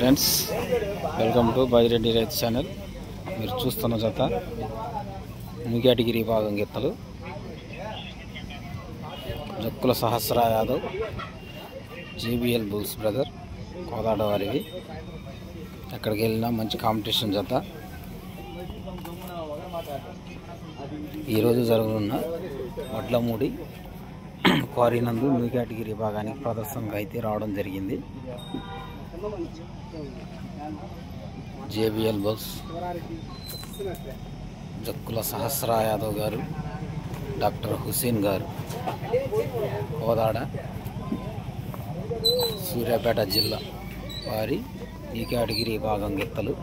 Friends, welcome to Bajireddy రైతు channel. మీరు చూస్తున్న జత ముగియాటిగిరి భాగం గిత్తలు Jakkula Sahasra Yadav JBL bulls brother Kodad వారివి. ఎక్కడికి వెళ్ళినా మంచి కాంపిటీషన్ జత. ఈరోజు జరగనున్న వడ్లమూడి క్వారీ నందు ముగియాటిగిరి భాగానికి ప్రదర్శనకు అయితే రావడం జరిగింది. JBL బుల్స్ జక్కుల సహస్ర యాదవ్ గారు, డాక్టర్ హుసేన్ గారు, కోదాడ సూర్యాపేట జిల్లా వారి ఈ కేటగిరీ భాగం గిత్తలు.